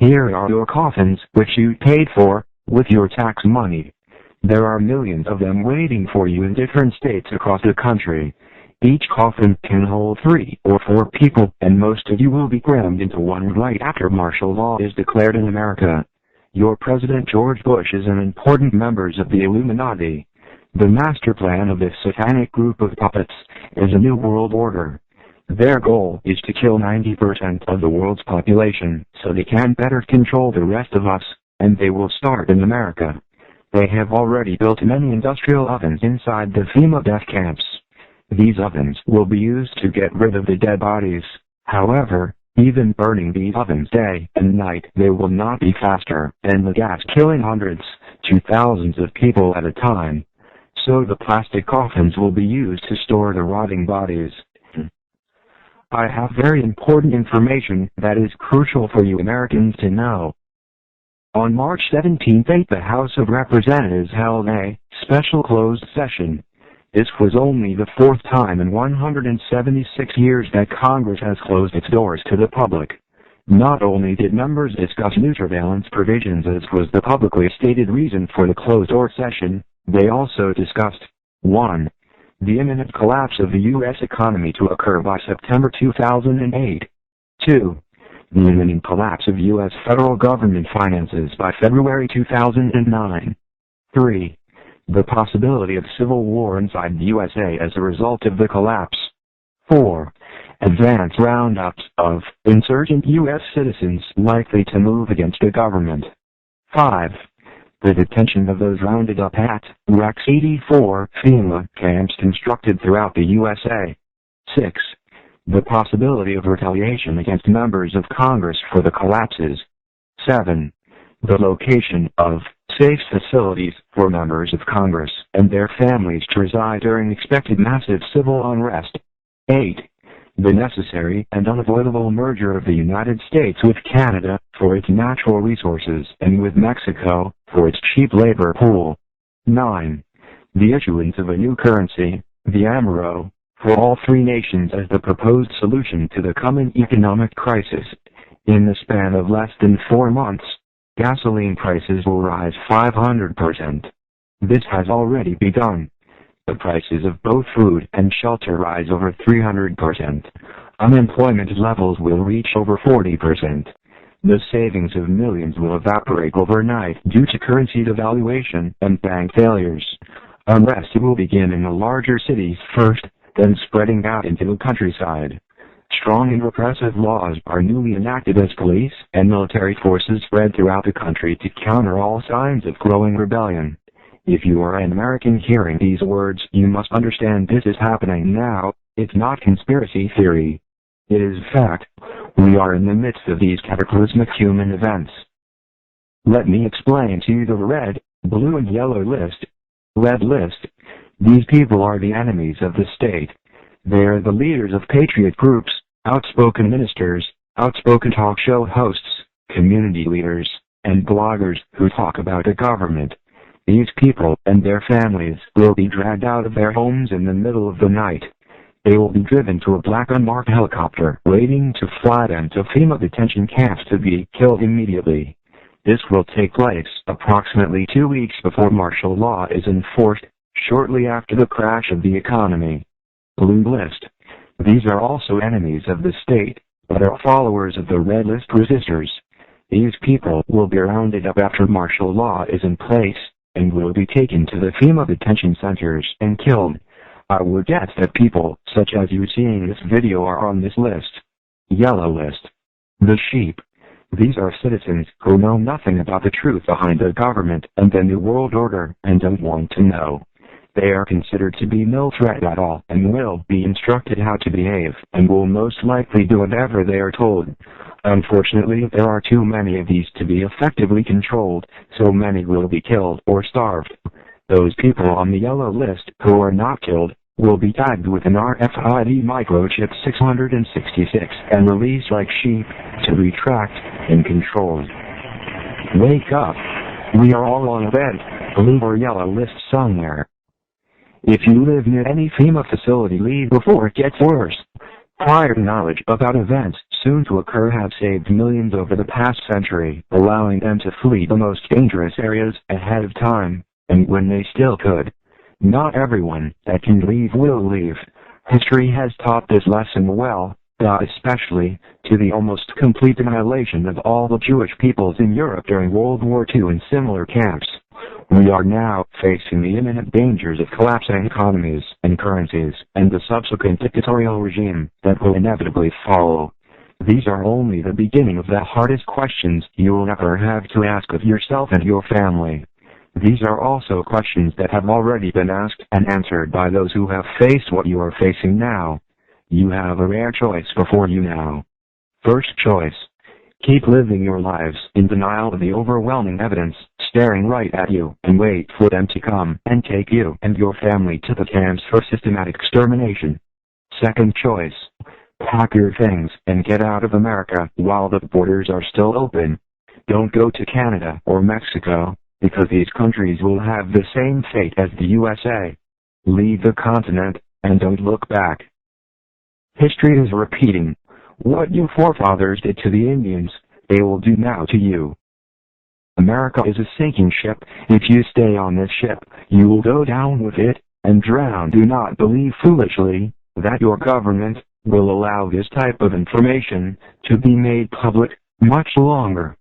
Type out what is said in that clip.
Here are your coffins, which you paid for, with your tax money. There are millions of them waiting for you in different states across the country. Each coffin can hold 3 or 4 people, and most of you will be crammed into one right after martial law is declared in America. Your President George Bush is an important member of the Illuminati. The master plan of this satanic group of puppets is a new world order. Their goal is to kill 90% of the world's population so they can better control the rest of us, and they will start in America. They have already built many industrial ovens inside the FEMA death camps. These ovens will be used to get rid of the dead bodies. However, even burning these ovens day and night, they will not be faster than the gas killing hundreds to thousands of people at a time. So the plastic coffins will be used to store the rotting bodies. I have very important information that is crucial for you Americans to know. On March 17th, the House of Representatives held a special closed session. This was only the 4th time in 176 years that Congress has closed its doors to the public. Not only did members discuss new surveillance provisions, as was the publicly stated reason for the closed-door session, they also discussed 1. The imminent collapse of the U.S. economy to occur by September 2008. 2. The imminent collapse of U.S. federal government finances by February 2009. 3. The possibility of civil war inside the USA as a result of the collapse. 4. Advanced roundups of insurgent U.S. citizens likely to move against the government. 5. The detention of those rounded up at Rex 84 FEMA camps constructed throughout the USA. 6. The possibility of retaliation against members of Congress for the collapses. 7. The location of safe facilities for members of Congress and their families to reside during expected massive civil unrest. 8. The necessary and unavoidable merger of the United States with Canada for its natural resources and with Mexico for its cheap labor pool. 9. The issuance of a new currency, the euro, for all 3 nations as the proposed solution to the coming economic crisis. In the span of less than 4 months, gasoline prices will rise 500%. This has already begun. The prices of both food and shelter rise over 300%. Unemployment levels will reach over 40%. The savings of millions will evaporate overnight due to currency devaluation and bank failures. Unrest will begin in the larger cities first, then spreading out into the countryside. Strong and repressive laws are newly enacted as police and military forces spread throughout the country to counter all signs of growing rebellion. If you are an American hearing these words, you must understand this is happening now. It's not conspiracy theory. It is fact. We are in the midst of these cataclysmic human events. Let me explain to you the red, blue and yellow list. Red list. These people are the enemies of the state. They are the leaders of patriot groups, outspoken ministers, outspoken talk show hosts, community leaders, and bloggers who talk about the government. These people and their families will be dragged out of their homes in the middle of the night. They will be driven to a black unmarked helicopter waiting to fly them to FEMA detention camps to be killed immediately. This will take place approximately 2 weeks before martial law is enforced, shortly after the crash of the economy. Blue list. These are also enemies of the state, but are followers of the red list resistors. These people will be rounded up after martial law is in place, and will be taken to the FEMA detention centers and killed. I would guess that people, such as you seeing this video, are on this list. Yellow list. The sheep. These are citizens who know nothing about the truth behind the government and the New World Order and don't want to know. They are considered to be no threat at all and will be instructed how to behave and will most likely do whatever they are told. Unfortunately, there are too many of these to be effectively controlled, so many will be killed or starved. Those people on the yellow list who are not killed will be tagged with an RFID microchip 666 and released like sheep to be tracked and controlled. Wake up! We are all on a red, blue or yellow list somewhere. If you live near any FEMA facility, leave before it gets worse. Prior knowledge about events soon to occur have saved millions over the past century, allowing them to flee the most dangerous areas ahead of time, and when they still could. Not everyone that can leave will leave. History has taught this lesson well, especially to the almost complete annihilation of all the Jewish peoples in Europe during World War II in similar camps. We are now facing the imminent dangers of collapsing economies and currencies, and the subsequent dictatorial regime that will inevitably follow. These are only the beginning of the hardest questions you will ever have to ask of yourself and your family. These are also questions that have already been asked and answered by those who have faced what you are facing now. You have a rare choice before you now. First choice. Keep living your lives in denial of the overwhelming evidence staring right at you and wait for them to come and take you and your family to the camps for systematic extermination. Second choice. Pack your things and get out of America while the borders are still open. Don't go to Canada or Mexico, because these countries will have the same fate as the USA. Leave the continent, and don't look back. History is repeating. What your forefathers did to the Indians, they will do now to you. America is a sinking ship. If you stay on this ship, you will go down with it and drown. Do not believe foolishly that your government will allow this type of information to be made public much longer.